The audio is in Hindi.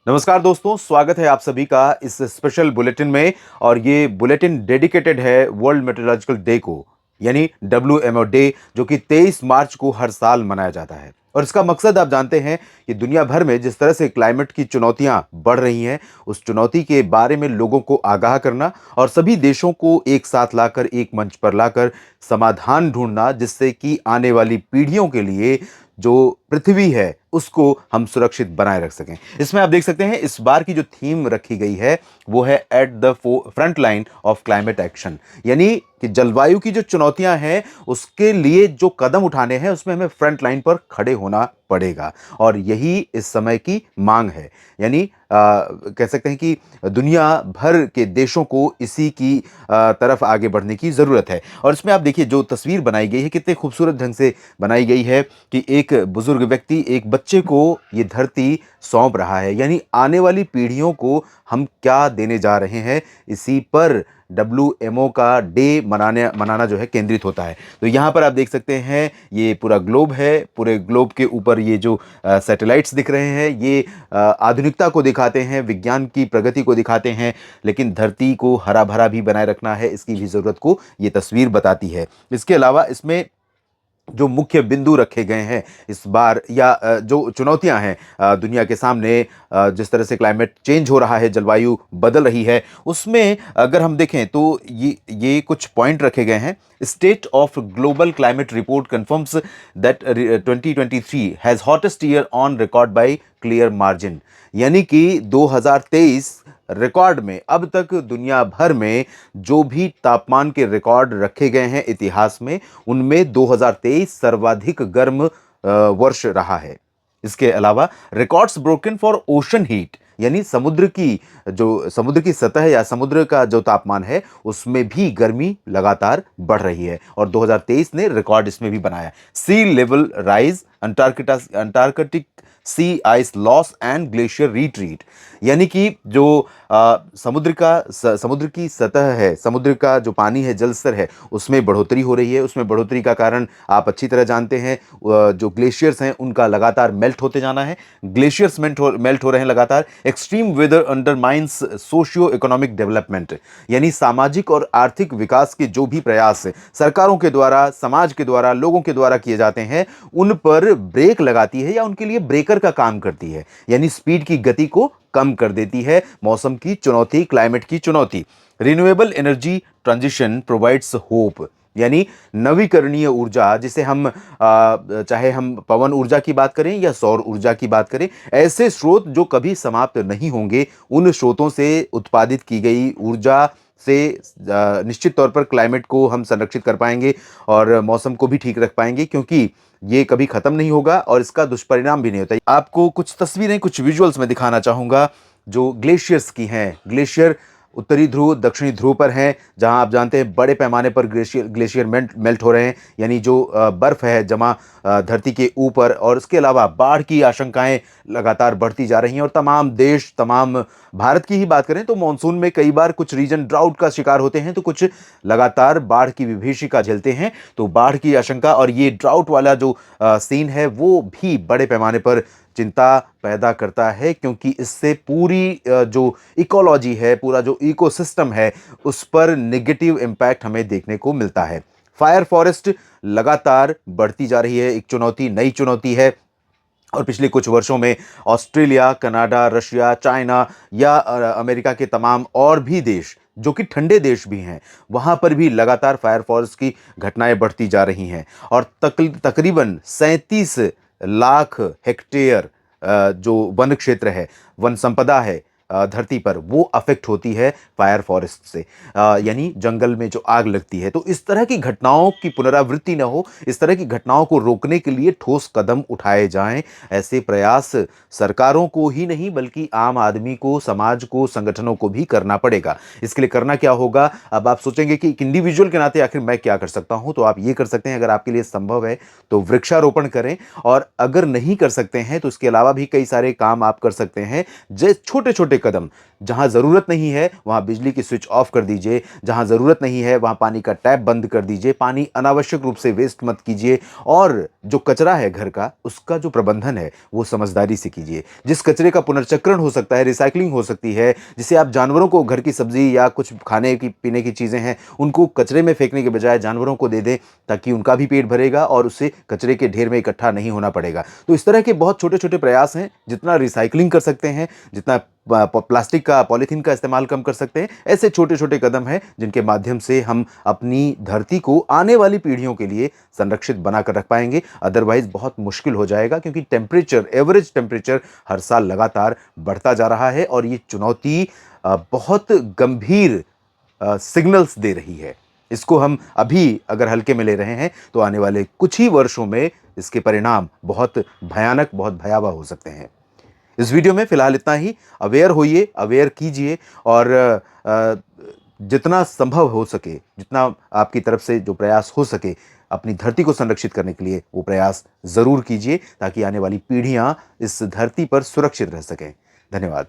नमस्कार दोस्तों, स्वागत है आप सभी का इस स्पेशल बुलेटिन में। और ये बुलेटिन डेडिकेटेड है वर्ल्ड मेट्रोलॉजिकल डे को, यानी WMO डे, जो कि 23 मार्च को हर साल मनाया जाता है। और इसका मकसद आप जानते हैं कि दुनिया भर में जिस तरह से क्लाइमेट की चुनौतियां बढ़ रही हैं, उस चुनौती के बारे में लोगों को आगाह करना और सभी देशों को एक साथ लाकर, एक मंच पर लाकर समाधान ढूंढना, जिससे कि आने वाली पीढ़ियों के लिए जो पृथ्वी है उसको हम सुरक्षित बनाए रख सकें। इसमें आप देख सकते हैं इस बार की जो थीम रखी गई है वो है at the front line of climate action, यानी कि जलवायु की जो चुनौतियां हैं उसके लिए जो कदम उठाने हैं उसमें हमें फ्रंट लाइन पर खड़े होना पड़ेगा। और यही इस समय की मांग है, यानी कह सकते हैं कि दुनिया भर के देशों को इसी की तरफ आगे बढ़ने की ज़रूरत है। और इसमें आप देखिए जो तस्वीर बनाई गई है कितने खूबसूरत ढंग से बनाई गई है कि एक बुजुर्ग व्यक्ति एक बच्चे को ये धरती सौंप रहा है, यानी आने वाली पीढ़ियों को हम क्या देने जा रहे हैं, इसी पर WMO का डे मनाना जो है केंद्रित होता है। तो यहाँ पर आप देख सकते हैं ये पूरा ग्लोब है, पूरे ग्लोब के ऊपर ये जो सैटेलाइट्स दिख रहे हैं ये आधुनिकता को दिखाते हैं, विज्ञान की प्रगति को दिखाते हैं, लेकिन धरती को हरा भरा भी बनाए रखना है, इसकी भी ज़रूरत को ये तस्वीर बताती है। इसके अलावा इसमें जो मुख्य बिंदु रखे गए हैं इस बार, या जो चुनौतियां हैं दुनिया के सामने, जिस तरह से क्लाइमेट चेंज हो रहा है, जलवायु बदल रही है, उसमें अगर हम देखें तो ये कुछ पॉइंट रखे गए हैं। State of global climate report confirms that 2023 has hottest year on record by clear margin, यानी कि 2023 रिकॉर्ड में अब तक दुनिया भर में जो भी तापमान के रिकॉर्ड रखे गए हैं इतिहास में, उनमें 2023 सर्वाधिक गर्म वर्ष रहा है। इसके अलावा records broken for ocean heat, यानी समुद्र की सतह या समुद्र का जो तापमान है उसमें भी गर्मी लगातार बढ़ रही है, और 2023 ने रिकॉर्ड इसमें भी बनाया। Sea level rise, Antarctic sea ice loss and glacier retreat, यानी कि जो समुद्र की सतह है, समुद्र का जो पानी है, जल स्तर है, उसमें बढ़ोतरी हो रही है। उसमें बढ़ोतरी का कारण आप अच्छी तरह जानते हैं, जो ग्लेशियर्स हैं उनका लगातार मेल्ट होते जाना है। ग्लेशियर्स मेल्ट हो रहे हैं लगातार। Extreme weather undermines socio economic development, यानी सामाजिक और आर्थिक विकास के जो भी प्रयास सरकारों के द्वारा, समाज के द्वारा, लोगों के द्वारा किए जाते हैं, उन पर ब्रेक लगाती है या उनके लिए ब्रेकर का काम करती है, यानी स्पीड की गति को कम कर देती है। मौसम की चुनौती, क्लाइमेट की चुनौती। Renewable energy transition provides hope, यानी नवीकरणीय ऊर्जा, जिसे हम चाहे हम पवन ऊर्जा की बात करें या सौर ऊर्जा की बात करें, ऐसे स्रोत जो कभी समाप्त नहीं होंगे, उन स्रोतों से उत्पादित की गई ऊर्जा से निश्चित तौर पर क्लाइमेट को हम संरक्षित कर पाएंगे और मौसम को भी ठीक रख पाएंगे, क्योंकि ये कभी खत्म नहीं होगा और इसका दुष्परिणाम भी नहीं होता। आपको कुछ तस्वीरें, कुछ विजुअल्स में दिखाना चाहूंगा जो ग्लेशियर्स की हैं। ग्लेशियर उत्तरी ध्रुव, दक्षिणी ध्रुव पर हैं, जहां आप जानते हैं बड़े पैमाने पर ग्लेशियर मेल्ट हो रहे हैं, यानी जो बर्फ है जमा धरती के ऊपर। और इसके अलावा बाढ़ की आशंकाएं लगातार बढ़ती जा रही हैं, और तमाम देश, तमाम भारत की ही बात करें तो मानसून में कई बार कुछ रीजन ड्राउट का शिकार होते हैं, तो कुछ लगातार बाढ़ की विभीषिका झेलते हैं। तो बाढ़ की आशंका और ये ड्राउट वाला जो सीन है वो भी बड़े पैमाने पर चिंता पैदा करता है, क्योंकि इससे पूरी जो इकोलॉजी है, पूरा जो इकोसिस्टम है, उस पर नेगेटिव इम्पैक्ट हमें देखने को मिलता है। फायर फॉरेस्ट लगातार बढ़ती जा रही है, एक चुनौती, नई चुनौती है। और पिछले कुछ वर्षों में ऑस्ट्रेलिया, कनाडा, रशिया, चाइना या अमेरिका के तमाम और भी देश जो कि ठंडे देश भी हैं, वहां पर भी लगातार फायर फॉरेस्ट की घटनाएं बढ़ती जा रही हैं। और तकरीबन 37 लाख हेक्टेयर जो वन क्षेत्र है, वन संपदा है धरती पर, वो अफेक्ट होती है फायर फॉरेस्ट से, यानी जंगल में जो आग लगती है। तो इस तरह की घटनाओं की पुनरावृत्ति न हो, इस तरह की घटनाओं को रोकने के लिए ठोस कदम उठाए जाएं। ऐसे प्रयास सरकारों को ही नहीं बल्कि आम आदमी को, समाज को, संगठनों को भी करना पड़ेगा। इसके लिए करना क्या होगा? अब आप सोचेंगे कि एक इंडिविजुअल के नाते आखिर मैं क्या कर सकता हूं, तो आप ये कर सकते हैं, अगर आपके लिए संभव है तो वृक्षारोपण करें, और अगर नहीं कर सकते हैं तो इसके अलावा भी कई सारे काम आप कर सकते हैं। जो छोटे छोटे कदम, जहां ज़रूरत नहीं है वहां बिजली की स्विच ऑफ कर दीजिए, जहां ज़रूरत नहीं है वहां पानी का टैप बंद कर दीजिए, पानी अनावश्यक रूप से वेस्ट मत कीजिए और जो कचरा है घर का उसका जो प्रबंधन है वो समझदारी से कीजिए। जिस कचरे का पुनर्चक्रण हो सकता है, रिसाइकलिंग हो सकती है, जिसे आप जानवरों को, घर की सब्जी या कुछ खाने की पीने की चीज़ें हैं उनको कचरे में फेंकने के बजाय जानवरों को दे दें, ताकि उनका भी पेट भरेगा और उससे कचरे के ढेर में इकट्ठा नहीं होना पड़ेगा। तो इस तरह के बहुत छोटे-छोटे प्रयास हैं, जितना रिसाइक्लिंग कर सकते हैं, जितना प्लास्टिक का, पॉलीथीन का इस्तेमाल कम कर सकते हैं, ऐसे छोटे-छोटे कदम हैं जिनके माध्यम से हम अपनी धरती को आने वाली पीढ़ियों के लिए संरक्षित बनाकर रख पाएँगे। अदरवाइज़ बहुत मुश्किल हो जाएगा, क्योंकि टेम्परेचर, एवरेज टेम्परेचर हर साल लगातार बढ़ता जा रहा है और ये चुनौती बहुत गंभीर सिग्नल्स दे रही है। इसको हम अभी अगर हल्के में ले रहे हैं तो आने वाले कुछ ही वर्षों में इसके परिणाम बहुत भयानक, बहुत भयावह हो सकते हैं। इस वीडियो में फिलहाल इतना ही। अवेयर होइए, अवेयर कीजिए और जितना संभव हो सके, जितना आपकी तरफ से जो प्रयास हो सके, अपनी धरती को संरक्षित करने के लिए वो प्रयास ज़रूर कीजिए, ताकि आने वाली पीढ़ियाँ इस धरती पर सुरक्षित रह सकें। धन्यवाद।